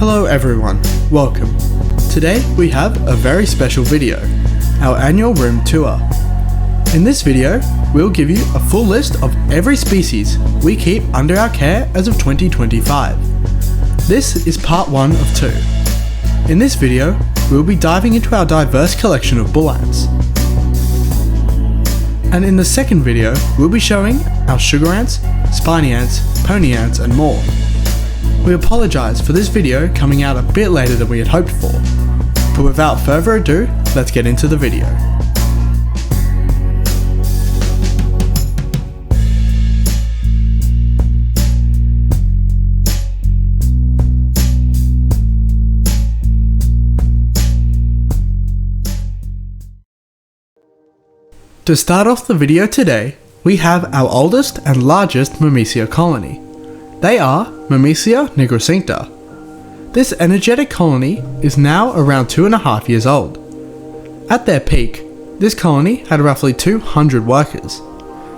Hello everyone, welcome. Today we have a very special video, our annual room tour. In this video, we'll give you a full list of every species we keep under our care as of 2025. This is part 1 of 2. In this video, we'll be diving into our diverse collection of bull ants. And in the second video, we'll be showing our sugar ants, spiny ants, pony ants and more. We apologise for this video coming out a bit later than we had hoped for, but without further ado, let's get into the video. To start off the video today, we have our oldest and largest Myrmecia colony. They are Myrmecia nigrocincta. This energetic colony is now around 2.5 years old. At their peak, this colony had roughly 200 workers.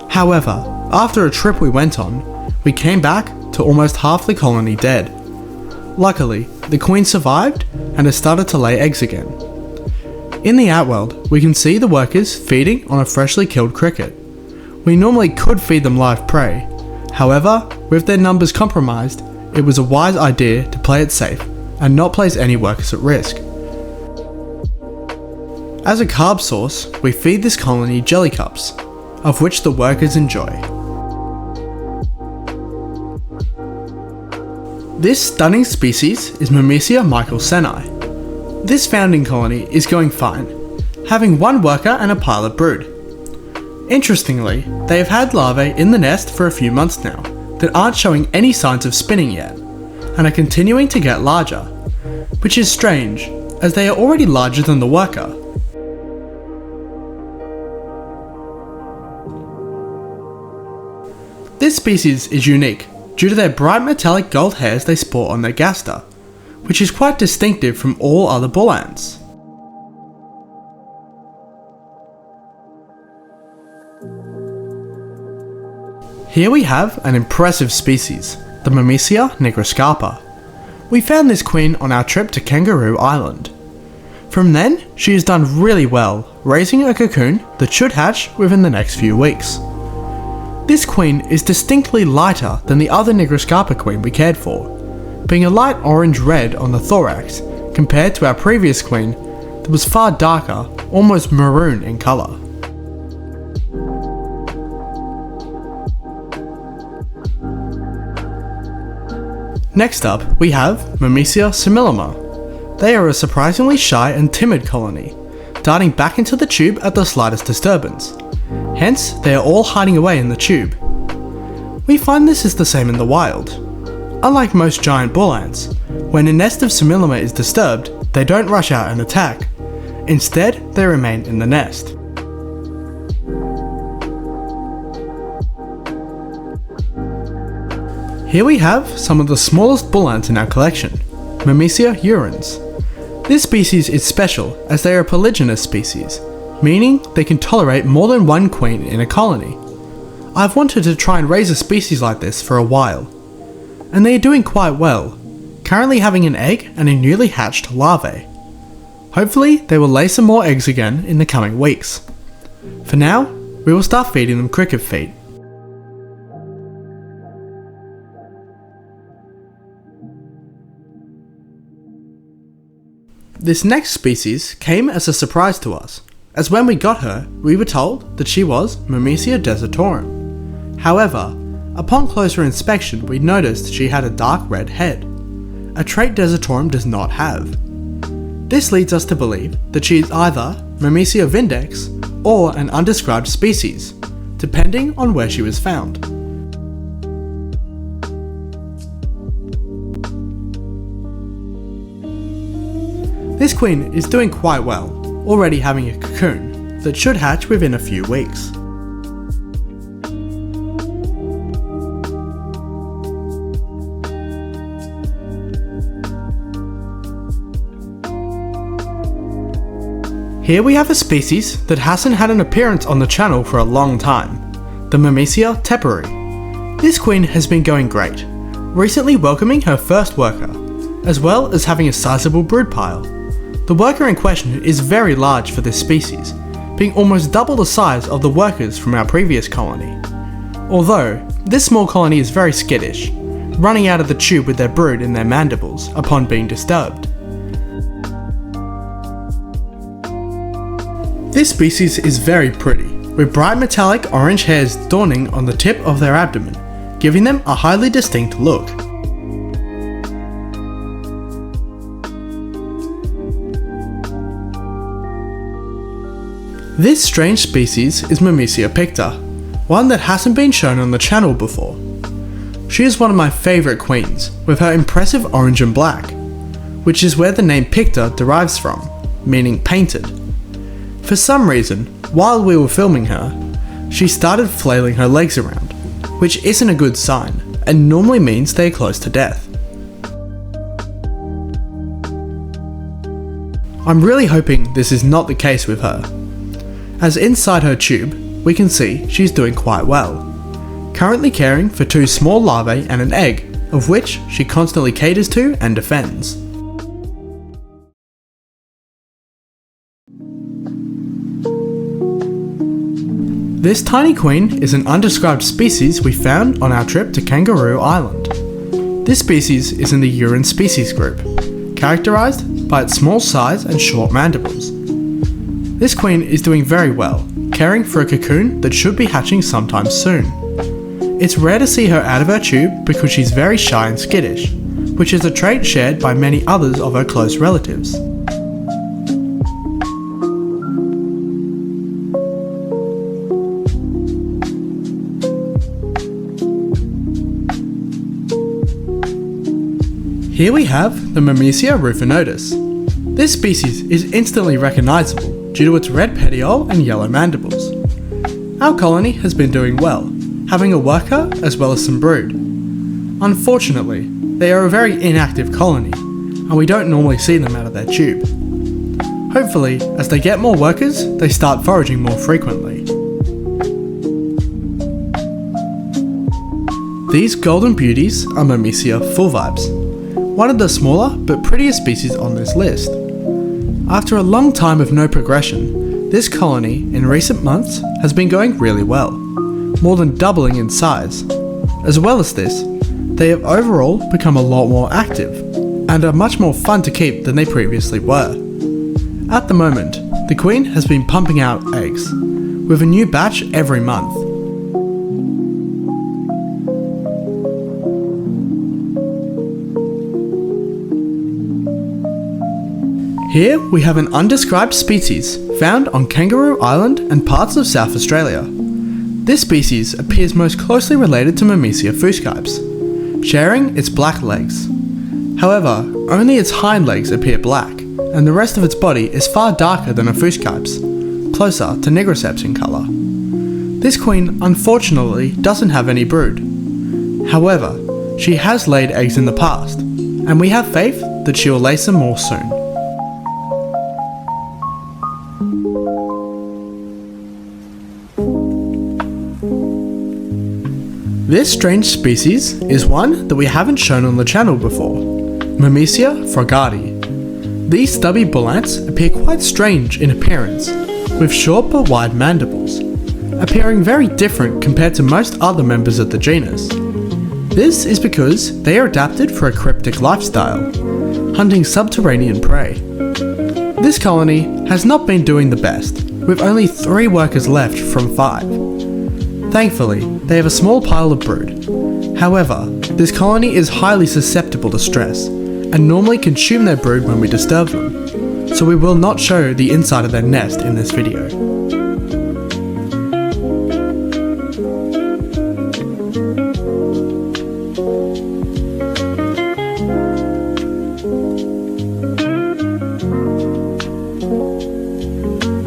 However, after a trip we went on, we came back to almost half the colony dead. Luckily, the queen survived and has started to lay eggs again. In the outworld, we can see the workers feeding on a freshly killed cricket. We normally could feed them live prey. However, with their numbers compromised, it was a wise idea to play it safe and not place any workers at risk. As a carb source, we feed this colony jelly cups, of which the workers enjoy. This stunning species is Myrmecia michealseni. This founding colony is going fine, having one worker and a pilot brood. Interestingly, they have had larvae in the nest for a few months now that aren't showing any signs of spinning yet, and are continuing to get larger, which is strange as they are already larger than the worker. This species is unique due to their bright metallic gold hairs they sport on their gaster, which is quite distinctive from all other bull ants. Here we have an impressive species, the Myrmecia nigriscapa. We found this queen on our trip to Kangaroo Island. From then, she has done really well, raising a cocoon that should hatch within the next few weeks. This queen is distinctly lighter than the other nigriscapa queen we cared for, being a light orange-red on the thorax compared to our previous queen that was far darker, almost maroon in colour. Next up, we have Myrmecia simillima. They are a surprisingly shy and timid colony, darting back into the tube at the slightest disturbance. Hence, they are all hiding away in the tube. We find this is the same in the wild. Unlike most giant bull ants, when a nest of simillima is disturbed, they don't rush out and attack. Instead, they remain in the nest. Here we have some of the smallest bull ants in our collection, Myrmecia urens. This species is special as they are a polygynous species, meaning they can tolerate more than one queen in a colony. I've wanted to try and raise a species like this for a while, and they are doing quite well, currently having an egg and a newly hatched larvae. Hopefully they will lay some more eggs again in the coming weeks. For now, we will start feeding them cricket feed. This next species came as a surprise to us, as when we got her, we were told that she was Myrmecia desertorum. However, upon closer inspection we noticed she had a dark red head, a trait desertorum does not have. This leads us to believe that she is either Myrmecia vindex or an undescribed species, depending on where she was found. This queen is doing quite well, already having a cocoon that should hatch within a few weeks. Here we have a species that hasn't had an appearance on the channel for a long time, the Myrmecia tepperi. This queen has been going great, recently welcoming her first worker, as well as having a sizable brood pile. The worker in question is very large for this species, being almost double the size of the workers from our previous colony. Although, this small colony is very skittish, running out of the tube with their brood in their mandibles upon being disturbed. This species is very pretty, with bright metallic orange hairs dawning on the tip of their abdomen, giving them a highly distinct look. This strange species is Myrmecia picta, one that hasn't been shown on the channel before. She is one of my favourite queens, with her impressive orange and black, which is where the name picta derives from, meaning painted. For some reason, while we were filming her, she started flailing her legs around, which isn't a good sign, and normally means they are close to death. I'm really hoping this is not the case with her, as inside her tube, we can see she's doing quite well, currently caring for 2 small larvae and an egg, of which she constantly caters to and defends. This tiny queen is an undescribed species we found on our trip to Kangaroo Island. This species is in the urens species group, characterized by its small size and short mandibles. This queen is doing very well, caring for a cocoon that should be hatching sometime soon. It's rare to see her out of her tube because she's very shy and skittish, which is a trait shared by many others of her close relatives. Here we have the Myrmecia rufinodis. This species is instantly recognizable due to its red petiole and yellow mandibles. Our colony has been doing well, having a worker as well as some brood. Unfortunately, they are a very inactive colony, and we don't normally see them out of their tube. Hopefully, as they get more workers, they start foraging more frequently. These golden beauties are Myrmecia fulvipes, one of the smaller but prettier species on this list. After a long time of no progression, this colony in recent months has been going really well, more than doubling in size. As well as this, they have overall become a lot more active, and are much more fun to keep than they previously were. At the moment, the queen has been pumping out eggs, with a new batch every month. Here we have an undescribed species found on Kangaroo Island and parts of South Australia. This species appears most closely related to Myrmecia fuscipes, sharing its black legs. However, only its hind legs appear black, and the rest of its body is far darker than a fuscipes, closer to nigriscapa in colour. This queen unfortunately doesn't have any brood. However, she has laid eggs in the past, and we have faith that she will lay some more soon. This strange species is one that we haven't shown on the channel before, Myrmecia froggati. These stubby bull ants appear quite strange in appearance, with short but wide mandibles, appearing very different compared to most other members of the genus. This is because they are adapted for a cryptic lifestyle, hunting subterranean prey. This colony has not been doing the best, with only 3 workers left from 5. Thankfully, they have a small pile of brood. However, this colony is highly susceptible to stress, and normally consume their brood when we disturb them, so we will not show the inside of their nest in this video.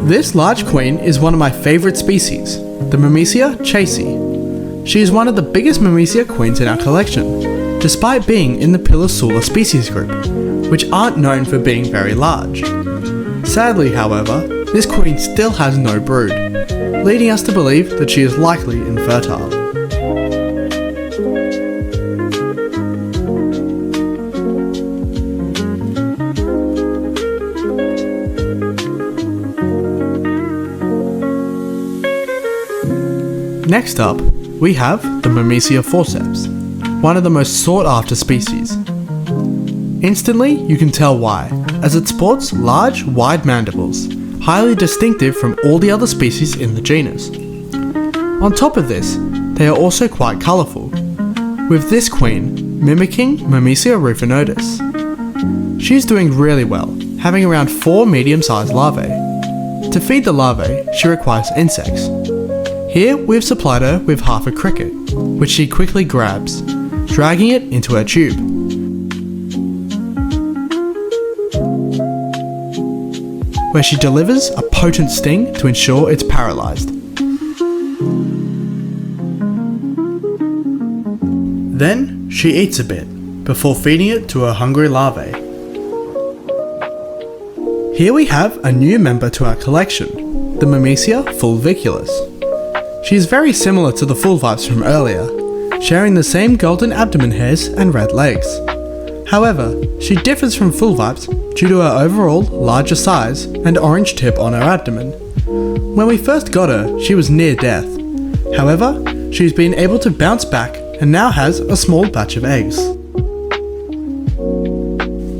This large queen is one of my favourite species, the Myrmecia chasei. She is one of the biggest Myrmecia queens in our collection, despite being in the pilosula species group, which aren't known for being very large. Sadly, however, this queen still has no brood, leading us to believe that she is likely infertile. Next up, we have the Myrmecia forceps, one of the most sought after species. Instantly, you can tell why, as it sports large, wide mandibles, highly distinctive from all the other species in the genus. On top of this, they are also quite colourful, with this queen mimicking Myrmecia rufinodis. She's doing really well, having around 4 medium-sized larvae. To feed the larvae, she requires insects. Here we've supplied her with half a cricket, which she quickly grabs, dragging it into her tube. Where she delivers a potent sting to ensure it's paralysed. Then she eats a bit, before feeding it to her hungry larvae. Here we have a new member to our collection, the Myrmecia fulviculis. She is very similar to the fulvipes from earlier, sharing the same golden abdomen hairs and red legs. However, she differs from fulvipes due to her overall larger size and orange tip on her abdomen. When we first got her, she was near death. However, she's been able to bounce back and now has a small batch of eggs.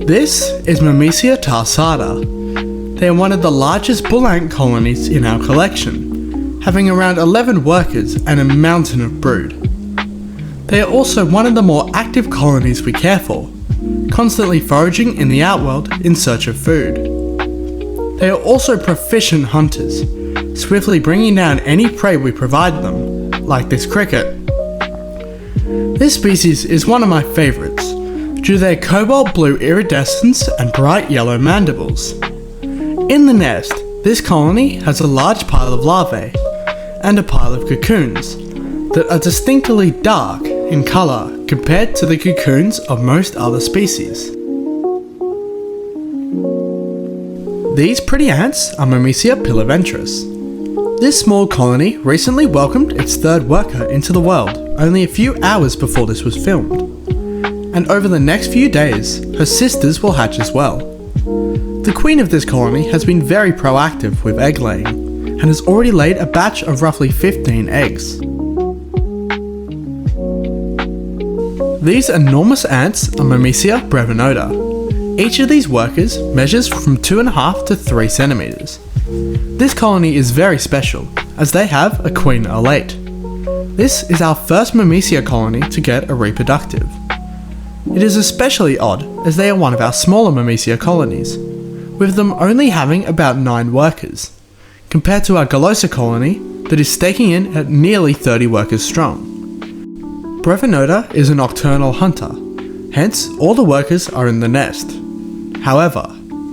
This is Myrmecia tarsata. They are one of the largest bull ant colonies in our collection, having around 11 workers and a mountain of brood. They are also one of the more active colonies we care for, constantly foraging in the outworld in search of food. They are also proficient hunters, swiftly bringing down any prey we provide them, like this cricket. This species is one of my favourites, due to their cobalt blue iridescence and bright yellow mandibles. In the nest, this colony has a large pile of larvae, and a pile of cocoons, that are distinctly dark in colour compared to the cocoons of most other species. These pretty ants are Myrmecia piliventris. This small colony recently welcomed its third worker into the world only a few hours before this was filmed. And over the next few days, her sisters will hatch as well. The queen of this colony has been very proactive with egg laying, and has already laid a batch of roughly 15 eggs. These enormous ants are Myrmecia brevinoda. Each of these workers measures from 2.5 to 3 centimeters. This colony is very special, as they have a queen elate. This is our first Myrmecia colony to get a reproductive. It is especially odd, as they are one of our smaller Myrmecia colonies, with them only having about 9 workers, compared to our gulosa colony that is staking in at nearly 30 workers strong. Brevinoda is a nocturnal hunter, hence all the workers are in the nest. However,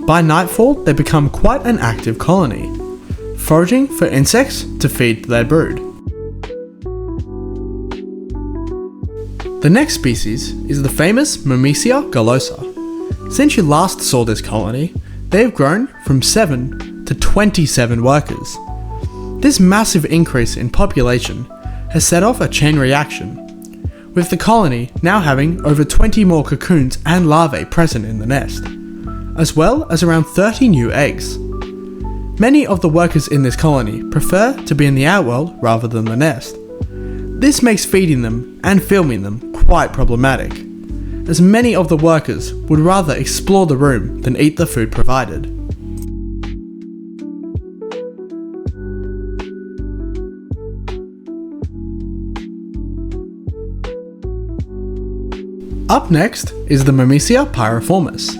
by nightfall they become quite an active colony, foraging for insects to feed their brood. The next species is the famous Myrmecia gulosa. Since you last saw this colony, they have grown from 7 to 27 workers. This massive increase in population has set off a chain reaction, with the colony now having over 20 more cocoons and larvae present in the nest, as well as around 30 new eggs. Many of the workers in this colony prefer to be in the outworld rather than the nest. This makes feeding them and filming them quite problematic, as many of the workers would rather explore the room than eat the food provided. Up next is the Myrmecia pyriformis.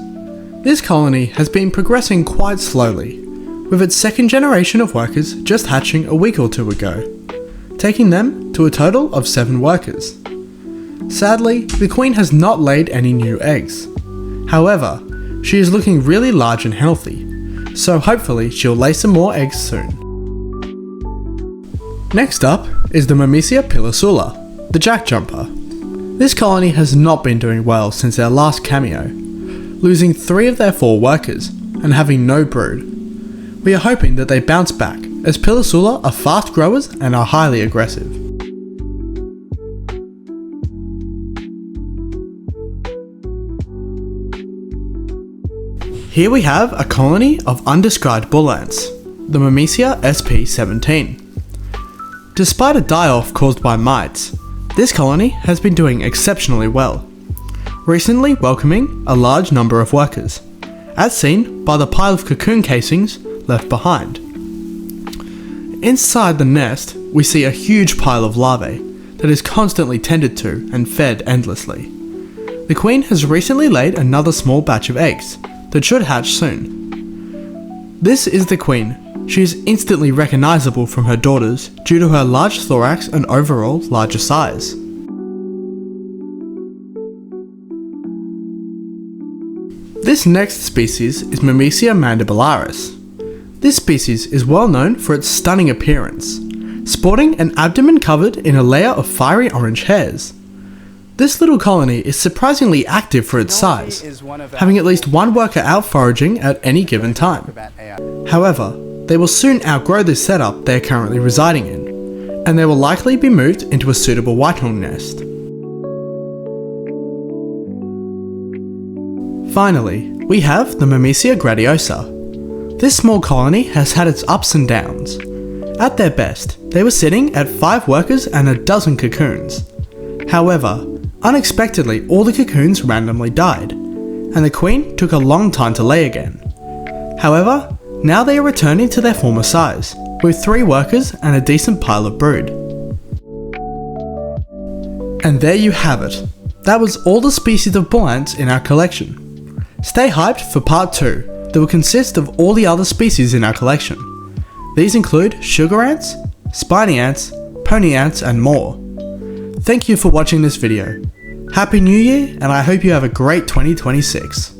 This colony has been progressing quite slowly, with its second generation of workers just hatching a week or 2 ago, taking them to a total of 7 workers. Sadly, the queen has not laid any new eggs. However, she is looking really large and healthy, so hopefully she'll lay some more eggs soon. Next up is the Myrmecia pilosula, the jackjumper. This colony has not been doing well since their last cameo, losing 3 of their 4 workers and having no brood. We are hoping that they bounce back, as pilosula are fast growers and are highly aggressive. Here we have a colony of undescribed bull ants, the Myrmecia sp17. Despite a die-off caused by mites, this colony has been doing exceptionally well, recently welcoming a large number of workers, as seen by the pile of cocoon casings left behind. Inside the nest, we see a huge pile of larvae that is constantly tended to and fed endlessly. The queen has recently laid another small batch of eggs that should hatch soon. This is the queen. She is instantly recognizable from her daughters due to her large thorax and overall larger size. This next species is Myrmecia mandibularis. This species is well known for its stunning appearance, sporting an abdomen covered in a layer of fiery orange hairs. This little colony is surprisingly active for its size, having at least one worker out foraging at any given time. However, they will soon outgrow this setup they are currently residing in, and they will likely be moved into a suitable whitehorn nest. Finally, we have the Myrmecia gratiosa. This small colony has had its ups and downs. At their best, they were sitting at 5 workers and a dozen cocoons. However, unexpectedly all the cocoons randomly died, and the queen took a long time to lay again. However, now they are returning to their former size, with 3 workers and a decent pile of brood. And there you have it. That was all the species of bull ants in our collection. Stay hyped for part 2 that will consist of all the other species in our collection. These include sugar ants, spiny ants, pony ants and more. Thank you for watching this video. Happy New Year, and I hope you have a great 2026.